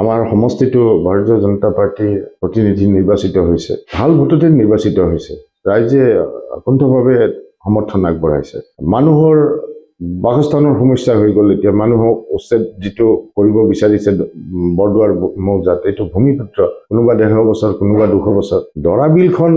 আমাৰ সমষ্টিটো ভাৰতীয় জনতা পাৰ্টিৰ প্ৰতিনিধি নিৰ্বাচিত হৈছে, ভাল ভোটতে নিৰ্বাচিত হৈছে। ৰাইজে অকুণ্ঠভাৱে সমৰ্থন আগবঢ়াইছে। মানুহৰ বাসস্থানৰ সমস্যা হৈ গ'ল। এতিয়া মানুহক উচ্ছেদ যিটো কৰিব বিচাৰিছে বৰদুৱাৰ মৌজাত, এইটো ভূমিপুত্ৰ, কোনোবা 150 বছৰ, কোনোবা 200 বছৰ। দৰাবিলখন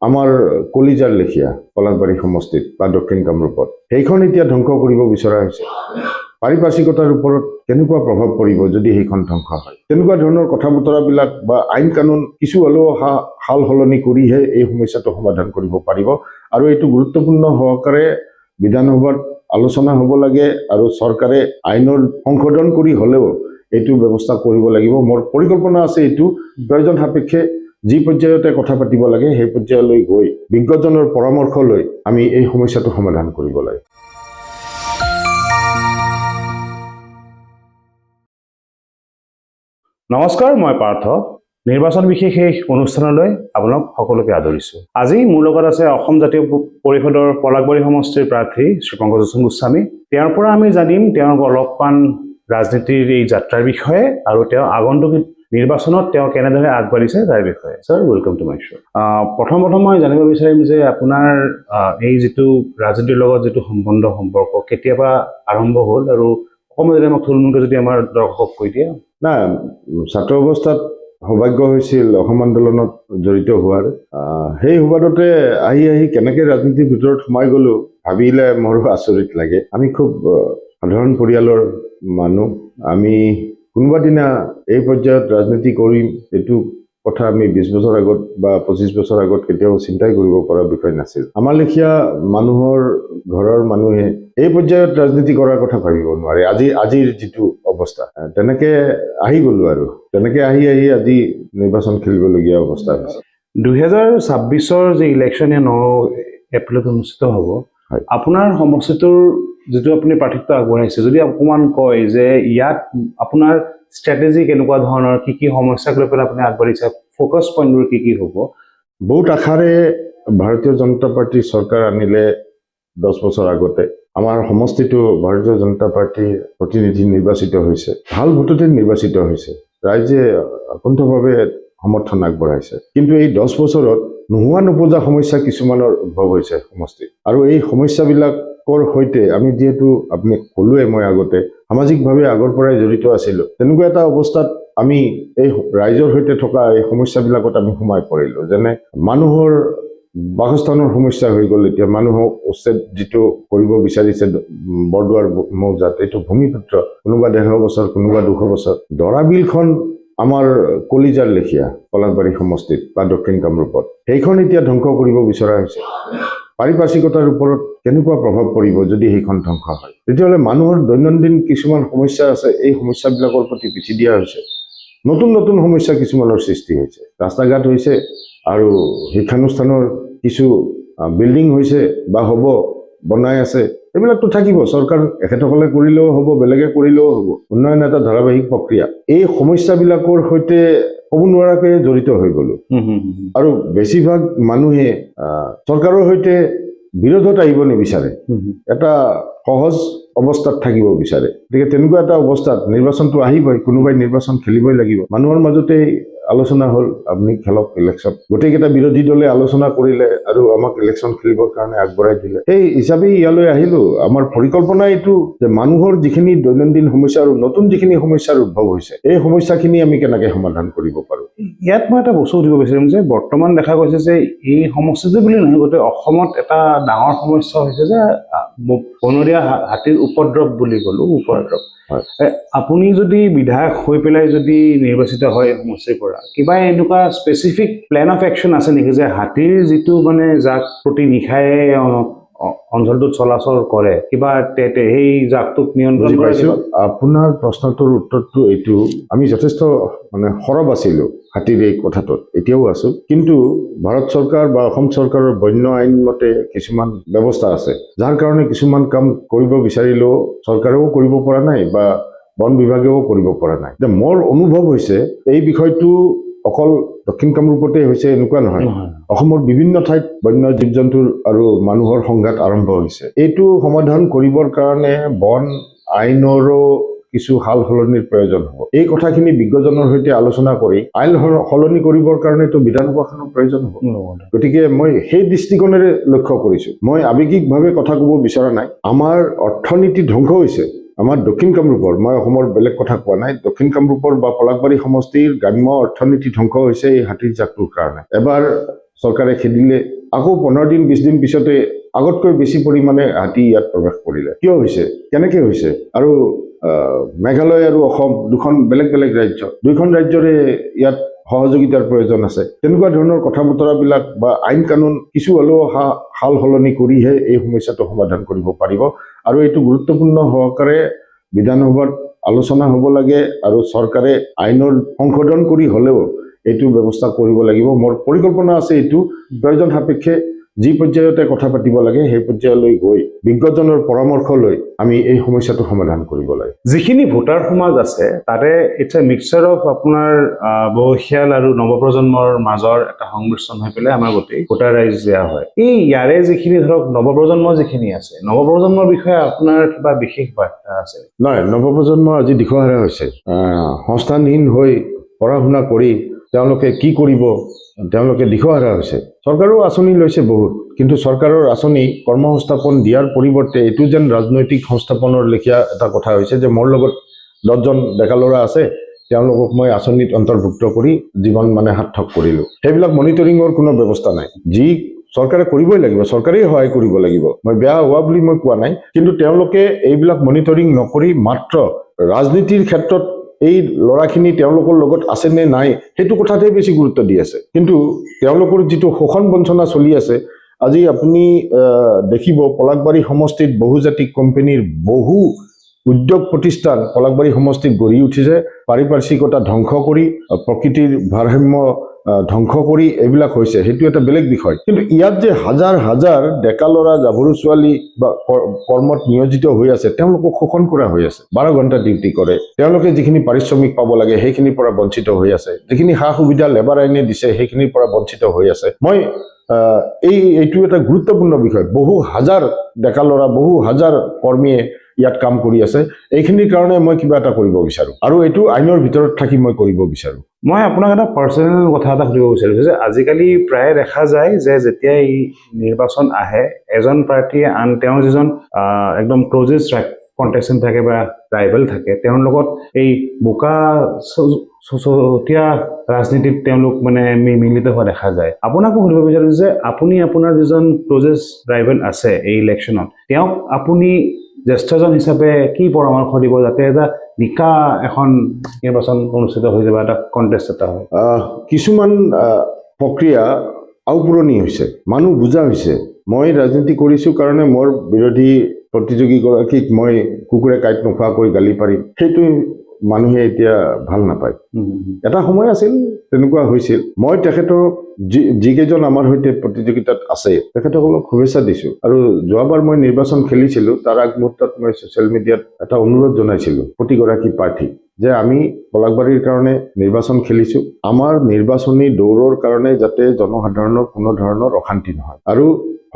আমাৰ কলিজাৰ লেখীয়া পলাশবাৰী সমষ্টিত বা দক্ষিণ কামৰূপত, সেইখন এতিয়া ধ্বংস কৰিব বিচৰা হৈছে। পাৰিপাৰ্শ্বিকতাৰ ওপৰত কেনেকুৱা প্ৰভাৱ পৰিব যদি সেইখন ধ্বংস হয়? তেনেকুৱা ধৰণৰ কথা বতৰাবিলাক বা আইন কানুন কিছু হ'লেও সাল সলনি কৰিহে এই সমস্যাটো সমাধান কৰিব পাৰিব। আৰু এইটো গুৰুত্বপূৰ্ণ সহকাৰে বিধানসভাত আলোচনা হ'ব লাগে আৰু চৰকাৰে আইনৰ সংশোধন কৰি হ'লেও এইটো ব্যৱস্থা কৰিব লাগিব। মোৰ পৰিকল্পনা আছে এইটো প্ৰয়োজন সাপেক্ষে যি পৰ্যায়তে কথা পাতিব লাগে সেই পৰ্যায়লৈ গৈ বিজ্ঞজনৰ পৰামৰ্শ লৈ আমি এই সমস্যাটো সমাধান কৰিব লাগে। নমস্কাৰ, মই পাৰ্থ। নিৰ্বাচন বিশেষ এই অনুষ্ঠানলৈ আপোনাক সকলোকে আদৰিছো। আজি মোৰ লগত আছে অসম জাতীয় পৰিষদৰ পলাশবাৰী সমষ্টিৰ প্ৰাৰ্থী শ্ৰী পংকজলোচন গোস্বামী। তেওঁৰ পৰা আমি জানিম তেওঁৰ অলপমান ৰাজনীতিৰ এই যাত্ৰাৰ বিষয়ে আৰু তেওঁ আগন্তুক নিৰ্বাচনত তেওঁ কেনেদৰে আগবাঢ়িছে তাৰ বিষয়ে। Sir, welcome to my show'. প্ৰথম মই জানিব বিচাৰিম যে আপোনাৰ এই যিটো ৰাজনীতিৰ লগত যিটো সম্পৰ্ক কেতিয়াবা আৰম্ভ হ'ল আৰু অকণমান যদি আমাক থুলমূলকৈ যদি আমাৰ দৰ্শকক কৈ দিয়ে। না, ছাত্ৰ অৱস্থাত সৌভাগ্য হৈছিল অসম আন্দোলনত জড়িত হোৱাৰ। সেই সুবাদতে আহি কেনেকৈ ৰাজনীতিৰ ভিতৰত সোমাই গ'লো ভাবিলে মোৰো আচৰিত লাগে। আমি খুব সাধাৰণ পৰিয়ালৰ মানুহ। আমি কোনোবা দিনা এই পৰ্যায়ত ৰাজনীতি কৰিম এইটো কথা আমি 20 বছৰ আগত বা 25 বছৰ আগত কেতিয়াও চিন্তাই কৰিব পৰা বিষয় নাছিল। আমাৰ লেখীয়া মানুহৰ ঘৰৰ মানুহে এই পৰ্যায়ত ৰাজনীতি কৰাৰ কথা ভাবিব নোৱাৰে। আজিৰ যিটো অৱস্থা, তেনেকে আহি গ'লো আৰু তেনেকে আহি আজি নিৰ্বাচন খেলিবলগীয়া অৱস্থা হৈছে। 2026-ৰ যি ইলেকশ্যন 9 এপ্ৰিলত অনুষ্ঠিত হ'ব, আপোনাৰ সমষ্টিটোৰ যিটো আপুনি প্ৰাৰ্থিত্ব আগবঢ়াইছে, যদি অকণমান কয় যে ইয়াত আপোনাৰ ষ্ট্ৰেটেজি কেনেকুৱা ধৰণৰ, কি সমস্যাক লৈ পেলাই আপুনি আগবাঢ়িছে, ফ'কাছ পইণ্টবোৰ কি হ'ব? বহুত আশাৰে ভাৰতীয় জনতা পাৰ্টীৰ চৰকাৰ আনিলে 10 বছৰ আগতে। আমাৰ সমষ্টিটো ভাৰতীয় জনতা পাৰ্টীৰ প্ৰতিনিধি নিৰ্বাচিত হৈছে, ভাল ভোটতে নিৰ্বাচিত হৈছে। ৰাইজে অকুণ্ঠভাৱে সমৰ্থন আগবঢ়াইছে। কিন্তু এই 10 বছৰত নোহোৱা নোপোজা সমস্যা কিছুমানৰ উদ্ভৱ হৈছে সমষ্টিত। আৰু এই সমস্যাবিলাকৰ সৈতে আমি যিহেতু আপুনি ক'লোৱে, মই আগতে সামাজিকভাৱে আগৰ পৰাই জড়িত আছিলোঁ, তেনেকুৱা এটা অৱস্থাত আমি এই ৰাইজৰ সৈতে থকা এই সমস্যাবিলাকত আমি সোমাই পৰিলোঁ। যেনে মানুহৰ বাসস্থানৰ সমস্যা হৈ গ'ল। এতিয়া মানুহক উচ্ছেদ যিটো কৰিব বিচাৰিছে বৰদুৱাৰ মৌজাত, এইটো ভূমিপুত্ৰ, কোনোবা 150 বছৰ, কোনোবা 200 বছৰ। দৰাবিলখন আমাৰ কলিজাৰ লেখীয়া পলাশবাৰী সমষ্টিত বা দক্ষিণ কামৰূপত, সেইখন এতিয়া ধ্বংস কৰিব বিচৰা হৈছে। পাৰিপাৰ্শ্বিকতাৰ ওপৰত কেনেকুৱা প্ৰভাৱ পৰিব যদি সেইখন ধ্বংস হয়? তেতিয়াহ'লে মানুহৰ দৈনন্দিন কিছুমান সমস্যা আছে, এই সমস্যাবিলাকৰ প্ৰতি পিঠি দিয়া হৈছে। নতুন সমস্যা কিছুমানৰ সৃষ্টি হৈছে। ৰাস্তা ঘাট হৈছে আৰু শিক্ষানুষ্ঠানৰ কিছু বিল্ডিং হৈছে বা হ'ব, বনাই আছে। এইবিলাকতো থাকিব, চৰকাৰ এখেতসকলে কৰিলেও হ'ব, বেলেগে কৰিলেও হ'ব। উন্নয়ন এটা ধাৰাবাহিক প্ৰক্ৰিয়া। এই সমস্যাবিলাকৰ সৈতে ক'ব নোৱাৰাকৈ জড়িত হৈ গ'লো। আৰু বেছিভাগ মানুহে চৰকাৰৰ সৈতে বিৰোধত আহিব নিবিচাৰে, এটা সহজ অৱস্থাত থাকিব বিচাৰে। গতিকে তেনেকুৱা এটা অৱস্থাত নিৰ্বাচনটো আহিবই, কোনোবাই নিৰ্বাচন খেলিবই লাগিব। মানুহৰ মাজতে আলোচনা হ'ল, আপুনি খেলক ইলেকশ্যন। গোটেইকেইটা বিৰোধী দলে আলোচনা কৰিলে আৰু আমাক ইলেকশ্যন খেলিবৰ কাৰণে আগবঢ়াই দিলে। সেই হিচাপেই ইয়ালৈ আহিলোঁ। আমাৰ পৰিকল্পনা এইটো যে মানুহৰ যিখিনি দৈনন্দিন সমস্যা আৰু নতুন যিখিনি সমস্যাৰ উদ্ভৱ হৈছে, এই সমস্যাখিনি আমি কেনেকৈ সমাধান কৰিব পাৰোঁ। ইয়াত মই এটা বস্তু সুধিব বিচাৰিম যে বৰ্তমান দেখা গৈছে যে এই সমষ্টিটো বুলি নহয়, গোটেই অসমত এটা ডাঙৰ সমস্যা হৈছে যে বনৰীয়া হাতীৰ উপদ্ৰৱ বুলি ক'লো, উপদ্ৰৱ। আপুনি যদি বিধায়ক হৈ পেলাই যদি নিৰ্বাচিত হয় সমষ্টিৰ পৰা, কিবা এনেকুৱা স্পেচিফিক প্লেন অফ একশ্যন আছে নেকি যে হাতীৰ যিটো মানে যাক প্ৰতি নিশাই অঞ্চলটোত চলাচল কৰে, কিবা সেই জাকটোক নিয়ন্ত্ৰণ কৰা? আপোনাৰ প্ৰশ্নটোৰ উত্তৰটো এইটো, আমি যথেষ্ট সৰব আছিলোঁ হাতীৰ এই কথাটোত, এতিয়াও আছোঁ। কিন্তু ভাৰত চৰকাৰ বা অসম চৰকাৰৰ বন্য আইন মতে কিছুমান ব্যৱস্থা আছে, যাৰ কাৰণে কিছুমান কাম কৰিব বিচাৰিলেও চৰকাৰেও কৰিব পৰা নাই বা বন বিভাগেও কৰিব পৰা নাই। এতিয়া মোৰ অনুভৱ হৈছে এই বিষয়টো অকল দক্ষিণ কামৰূপতে হৈছে এনেকুৱা নহয়। অসমৰ বিভিন্ন ঠাইত বন্য জীৱ জন্তুৰ আৰু মানুহৰ সংঘাত আৰম্ভ হৈছে। এইটো সমাধান কৰিবৰ কাৰণে বন আইনৰো কিছু সাল সলনিৰ প্ৰয়োজন হ'ব। এই কথাখিনি বিজ্ঞজনৰ সৈতে আলোচনা কৰি আইন সলনি কৰিবৰ কাৰণেতো বিধানসভাখনৰ প্ৰয়োজন হ'ব। গতিকে মই সেই দৃষ্টিকোণেৰে লক্ষ্য কৰিছো। মই আৱেগিকভাৱে কথা ক'ব বিচৰা নাই। আমাৰ অৰ্থনীতি ধ্বংস হৈছে। আমাৰ দক্ষিণ কামৰূপৰ, মই অসমৰ বেলেগ কথা কোৱা নাই, দক্ষিণ কামৰূপৰ বা পলাশবাৰী সমষ্টিৰ গ্ৰাম্য অৰ্থনীতি ধ্বংস হৈছে এই হাতীৰ জাকটোৰ কাৰণে। এবাৰ চৰকাৰে খেদিলে, আকৌ 15 দিন 20 দিন পিছতে আগতকৈ বেছি পৰিমাণে হাতী ইয়াত প্ৰৱেশ কৰিলে। কিয় হৈছে, কেনেকৈ হৈছে? আৰু মেঘালয় আৰু অসম দুখন বেলেগ বেলেগ ৰাজ্য, দুইখন ৰাজ্যৰে ইয়াত সহযোগিতাৰ প্ৰয়োজন আছে। তেনেকুৱা ধৰণৰ কথা বতৰাবিলাক বা আইন কানুন কিছু হ'লেও সাল সলনি কৰিহে এই সমস্যাটো সমাধান কৰিব পাৰিব। আৰু এইটো গুৰুত্বপূৰ্ণ সহকাৰে বিধানসভাত আলোচনা হ'ব লাগে আৰু চৰকাৰে আইনৰ সংশোধন কৰি হ'লেও এইটো ব্যৱস্থা কৰিব লাগিব। মোৰ পৰিকল্পনা আছে এইটো প্ৰয়োজন সাপেক্ষে যি পৰ্যায়তে কথা পাতিব লাগে সেই পৰ্যায়লৈ গৈ বিজ্ঞজনৰ পৰামৰ্শ লৈ আমি এই সমস্যাটো সমাধান কৰিব লাগে। যিখিনি ভোটাৰ সমাজ আছে তাতে ইটছ এ মিক্সচাৰ অফ আপোনাৰ বয়সীয়াল আৰু নৱপ্ৰজন্মৰ মাজৰ এটা সংমিশ্ৰণ হৈ পেলাই আমাৰ গোটেই ভোটাৰ ৰাইজ দিয়া হয়। এই ইয়াৰে যিখিনি ধৰক নৱপ্ৰজন্ম যিখিনি আছে, নৱপ্ৰজন্মৰ বিষয়ে আপোনাৰ কিবা বিশেষ বাৰ্তা আছে? নহয়, নৱপ্ৰজন্ম আজি দিশহাৰা হৈছে। সংস্থানহীন হৈ পঢ়া শুনা কৰি তেওঁলোকে কি কৰিব, তেওঁলোকে দিশহাৰা হৈছে। চৰকাৰেও আঁচনি লৈছে বহুত, কিন্তু চৰকাৰৰ আঁচনি কৰ্মসংস্থাপন দিয়াৰ পৰিৱৰ্তে এইটো যেন ৰাজনৈতিক সংস্থাপনৰ লেখীয়া এটা কথা হৈছে যে মোৰ লগত 10জন ডেকা ল'ৰা আছে, তেওঁলোকক মই আঁচনিত অন্তৰ্ভুক্ত কৰি জীৱন সাৰ্থক কৰিলোঁ। সেইবিলাক মনিটৰিঙৰ কোনো ব্যৱস্থা নাই। যি চৰকাৰে কৰিবই লাগিব, চৰকাৰেই সহায় কৰিব লাগিব, মই বেয়া হোৱা বুলি মই কোৱা নাই, কিন্তু তেওঁলোকে এইবিলাক মনিটৰিং নকৰি মাত্ৰ ৰাজনীতিৰ ক্ষেত্ৰত এই ল'ৰাখিনি তেওঁলোকৰ লগত আছে নে নাই সেইটো কথাতেই বেছি গুৰুত্ব দি আছে। কিন্তু তেওঁলোকৰ যিটো শোষণ বঞ্চনা চলি আছে, আজি আপুনি দেখিব পলাশবাৰী সমষ্টিত বহুজাতিক কোম্পানীৰ বহু উদ্যোগ প্ৰতিষ্ঠান পলাশবাৰী সমষ্টিত গঢ়ি উঠিছে, পাৰিপাৰ্শ্বিকতা ধ্বংস কৰি প্ৰকৃতিৰ ভাৰসাম্য ধ্বংস কৰি এইবিলাক হৈছে, সেইটো এটা বেলেগ বিষয়। কিন্তু ইয়াত যে হাজাৰ হাজাৰ ডেকা ল'ৰা গাভৰু ছোৱালী বা কৰ্মত নিয়োজিত হৈ আছে, তেওঁলোকক শোষণ কৰা হৈ আছে। 12 ঘণ্টা ডিউটি কৰে, তেওঁলোকে যিখিনি পাৰিশ্ৰমিক পাব লাগে সেইখিনিৰ পৰা বঞ্চিত হৈ আছে, যিখিনি সা সুবিধা লেবাৰ আইনে দিছে সেইখিনিৰ পৰা বঞ্চিত হৈ আছে। মই এইটো এটা গুৰুত্বপূৰ্ণ বিষয়। বহু হাজাৰ ডেকা ল'ৰা, বহু হাজাৰ কৰ্মীয়ে ইয়াত কাম কৰি আছে। এইখিনিৰ কাৰণে মই কিবা এটা কৰিব বিচাৰোঁ আৰু এইটো আইনৰ ভিতৰত থাকি মই কৰিব বিচাৰোঁ। মই আপোনাক এটা পাৰ্চনেল কথা এটা সুধিব বিচাৰিছোঁ যে আজিকালি প্ৰায় দেখা যায় যে যেতিয়া এই নিৰ্বাচন আহে, এজন প্ৰাৰ্থীয়ে তেওঁৰ যিজন একদম ক্লজেষ্ট কণ্টেষ্টেণ্ট থাকে বা ৰাইভেল থাকে, তেওঁৰ লগত এই বোকা চতিয়া ৰাজনীতিত তেওঁলোক মিলিত হোৱা দেখা যায়। আপোনাকো সুধিব বিচাৰিছোঁ যে আপুনি আপোনাৰ যিজন ক্লজেষ্ট ৰাইভেল আছে এই ইলেকশ্যনত, তেওঁক আপুনি জ্যেষ্ঠজন হিচাপে কি পৰামৰ্শ দিব যাতে এটা নিকা এখন নিৰ্বাচন অনুষ্ঠিত হৈ যাব, এটা কণ্টেষ্ট এটা হয়? কিছুমান প্ৰক্ৰিয়া আওপুৰণি হৈছে, মানুহ বুজা হৈছে। মই ৰাজনীতি কৰিছোঁ কাৰণে মোৰ বিৰোধী প্ৰতিযোগীগৰাকীক মই কুকুৰে কাঁইট নোখোৱাকৈ গালি পাৰিম, সেইটো মানুহে এতিয়া ভাল নাপায়। এটা সময় আছিল তেনেকুৱা হৈছিল। মই তেখেতক যিকেইজন আমাৰ সৈতে প্ৰতিযোগিতাত আছে তেখেতসকলক শুভেচ্ছা দিছোঁ। আৰু যোৱাবাৰ মই নিৰ্বাচন খেলিছিলোঁ, তাৰ আগমুহূৰ্তত মই ছ'চিয়েল মিডিয়াত এটা অনুৰোধ জনাইছিলোঁ প্ৰতিগৰাকী প্ৰাৰ্থী যে আমি পলাশবাৰীৰ কাৰণে নিৰ্বাচন খেলিছোঁ, আমাৰ নিৰ্বাচনী দৌৰৰ কাৰণে যাতে জনসাধাৰণৰ কোনো ধৰণৰ অশান্তি নহয় আৰু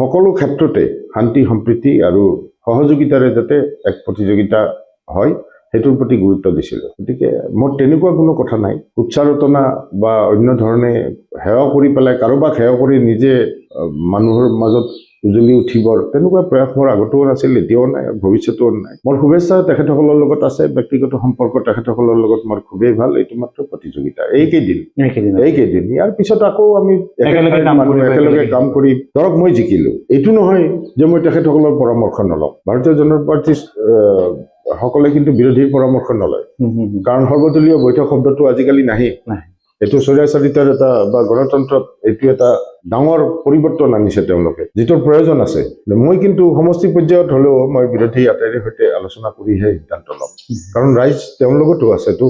সকলো ক্ষেত্ৰতে শান্তি সম্প্ৰীতি আৰু সহযোগিতাৰে যাতে এক প্ৰতিযোগিতা হয় সেইটোৰ প্ৰতি গুৰুত্ব দিছিলোঁ। গতিকে মোৰ তেনেকুৱা কোনো কথা নাই। উচ্চাৰতনা বা অন্য ধৰণে সেৱা কৰি পেলাই কাৰোবাক সেৱা কৰি নিজে মানুহৰ মাজত উজ্বলি উঠিবৰ তেনেকুৱা প্ৰয়াস মোৰ আগতেও নাছিল, এতিয়াও নাই, ভৱিষ্যতেও নাই। মোৰ শুভেচ্ছা তেখেতসকলৰ লগত আছে, ব্যক্তিগত সম্পৰ্ক তেখেতসকলৰ লগত মোৰ খুবেই ভাল। এইটো মাত্ৰ প্ৰতিযোগিতা, এইকেইদিন। ইয়াৰ পিছত আকৌ আমি একেলগে কাম কৰি ধৰক মই জিকিলোঁ, এইটো নহয় যে মই তেখেতসকলৰ পৰামৰ্শ নলওঁ। ভাৰতীয় জনতা পাৰ্টীৰ সকলে কিন্তু বিৰোধীৰ পৰামৰ্শ নলয়, কাৰণ সৰ্বদলীয় বৈঠক শব্দটো আজিকালি নাহেই। এইটো স্বৈৰাচাৰিতাৰ এটা বা গণতন্ত্ৰত এইটো এটা ডাঙৰ পৰিৱৰ্তন আনিছে তেওঁলোকে, যিটোৰ প্ৰয়োজন আছে। মই কিন্তু সমষ্টি পৰ্যায়ত হ'লেও মই বিৰোধী আটাইৰে সৈতে আলোচনা কৰিহে সিদ্ধান্ত ল'ম, কাৰণ ৰাইজ তেওঁৰ লগতো আছেতো।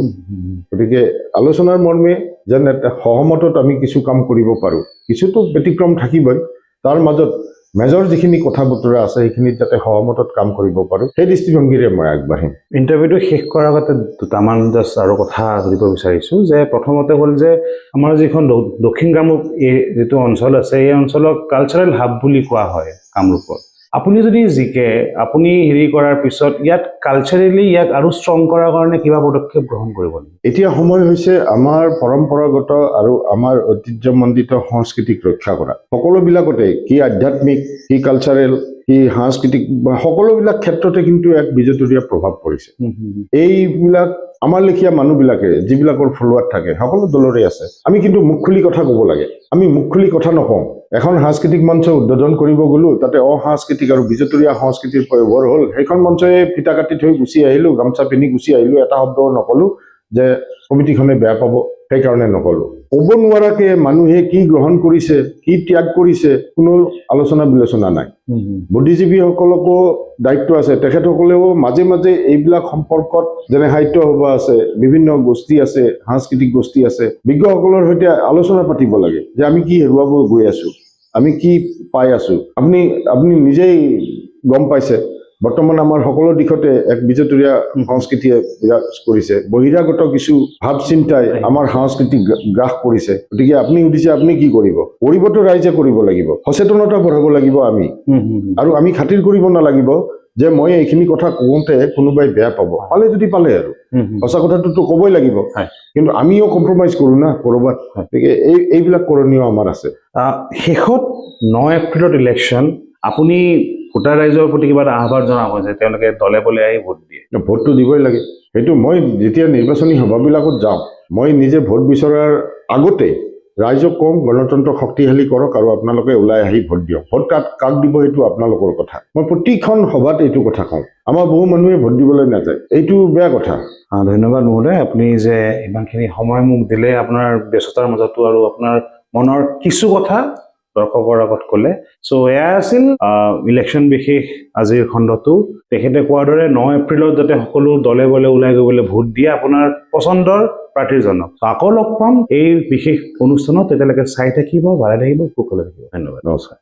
গতিকে আলোচনাৰ মৰ্মে যেন এটা সহমতত আমি কিছু কাম কৰিব পাৰোঁ, কিছুতো ব্যতিক্ৰম থাকিবই, তাৰ মাজত মেজৰ যিখিনি কথা বতৰা আছে সেইখিনিত যাতে সহমতত কাম কৰিব পাৰোঁ, সেই দৃষ্টিভংগীৰে মই আগবাঢ়িম। ইণ্টাৰভিউটো শেষ কৰাৰ আগতে দুটামান জাষ্ট আৰু কথা সুধিব বিচাৰিছোঁ যে প্ৰথমতে হ'ল যে আমাৰ যিখন দক্ষিণ কামৰূপ এই যিটো অঞ্চল আছে, এই অঞ্চলক কালচাৰেল হাব বুলি কোৱা হয় কামৰূপত। আপুনি যদি জিকে আপুনি হেৰি কৰাৰ পিছত ইয়াত কালচাৰেলি ইয়াক আৰু ষ্ট্ৰং কৰাৰ কাৰণে কিবা পদক্ষেপ গ্ৰহণ কৰিব নেকি? এতিয়া সময় হৈছে আমাৰ পৰম্পৰাগত আৰু আমাৰ ঐতিহ্যমণ্ডিত সংস্কৃতিক ৰক্ষা কৰা। সকলোবিলাকতে কি আধ্যাত্মিক, কি কালচাৰেল, কি সাংস্কৃতিক বা সকলোবিলাক ক্ষেত্ৰতে কিন্তু এক বিজতৰীয়া প্ৰভাৱ পৰিছে। এইবিলাক আমাৰ লেখীয়া মানুহবিলাকে যিবিলাকৰ ফলোৱাত থাকে সকলো দলৰে আছে। আমি কিন্তু মুখ খুলি কথা ক'ব লাগে। আমি মুখ খুলি কথা নকওঁ। এখন সাংস্কৃতিক মঞ্চ উদ্বোধন কৰিব গ'লো, তাতে অসাংস্কৃতিক আৰু বিজতৰীয়া সংস্কৃতিৰ প্ৰয়োভৰ হ'ল। সেইখন মঞ্চই ফিটা কাটি থৈ গুচি আহিলো, গামোচা পিন্ধি গুচি আহিলো, এটা শব্দও নকলো যে কমিটিখনে বেয়া পাব, সেইকাৰণে নকলো। ক'ব নোৱাৰাকে মানুহে কি গ্ৰহণ কৰিছে, কি ত্যাগ কৰিছে, কোনো আলোচনা বিলোচনা নাই। বুদ্ধিজীৱীসকলকো দায়িত্ব আছে। তেখেতসকলেও মাজে মাজে এইবিলাক সম্পৰ্কত, যেনে সাহিত্য সভা আছে, বিভিন্ন গোষ্ঠী আছে, সাংস্কৃতিক গোষ্ঠী আছে, বিজ্ঞসকলৰ সৈতে আলোচনা পাতিব লাগে যে আমি কি হেৰুৱাব গৈ আছো, আমি কি পাই আছো। আপুনি নিজেই গম পাইছে বৰ্তমান আমাৰ সকলো দিশতে এক বিজতৰীয়া সংস্কৃতিয়ে বিৰাজ কৰিছে। বহিৰাগত কিছু ভাৱ চিন্তাই আমাৰ সংস্কৃতি গ্ৰাস কৰিছে। গতিকে আপুনি সুধিছে আপুনি কি কৰিব? কৰিবতো ৰাইজে কৰিব লাগিব, সচেতনতা বঢ়াব লাগিব আমি। আৰু আমি খাতিৰ কৰিব নালাগিব যে মই এইখিনি কথা কওঁতে কোনোবাই বেয়া পাব। পালে যদি পালে আৰু সঁচা কথাটোতো ক'বই লাগিব, কিন্তু আমিও কম্প্ৰমাইজ কৰোঁ না ক'ৰবাত। গতিকে এইবিলাক কৰণীয় আমাৰ আছে। শেষত 9 এপ্ৰিলত ইলেকশ্যন, আপুনি ভোটাৰ ৰাইজৰ প্ৰতি কিবা এটা আহ্বান জনাব যে তেওঁলোকে দলে বলে আহি ভোট দিয়ে? ভোটটো দিবই লাগে। সেইটো মই যেতিয়া নিৰ্বাচনী সভাবিলাকত যাওঁ, মই নিজে ভোট বিচৰাৰ আগতে ৰাইজক কওঁ গণতন্ত্ৰ শক্তিশালী কৰক আৰু আপোনালোকে ওলাই আহি ভোট দিয়ক। ভোট কাক দিব সেইটো আপোনালোকৰ কথা। মই প্ৰতিখন সভাত এইটো কথা কওঁ। আমাৰ বহু মানুহে ভোট দিবলৈ নাযায়, এইটো বেয়া কথা। ধন্যবাদ মহোদয়, আপুনি যে ইমানখিনি সময় মোক দিলে, আপোনাৰ ব্যস্ততাৰ মাজতো আৰু আপোনাৰ মনৰ কিছু কথা দৰ্শকৰ আগত ক'লে। চ' এয়া আছিল ইলেকশ্যন বিশেষ আজিৰ খণ্ডটো। তেখেতে কোৱাৰ দৰে 9 এপ্ৰিলত যাতে সকলো দলে বলে ওলাই গৈ ভোট দিয়ে আপোনাৰ পচন্দৰ প্ৰাৰ্থীজনক। আকৌ লগ পাম এই বিশেষ অনুষ্ঠানত। তেতিয়ালৈকে চাই থাকিব, ভালে থাকিব, সুখলে থাকিব। ধন্যবাদ, নমস্কাৰ।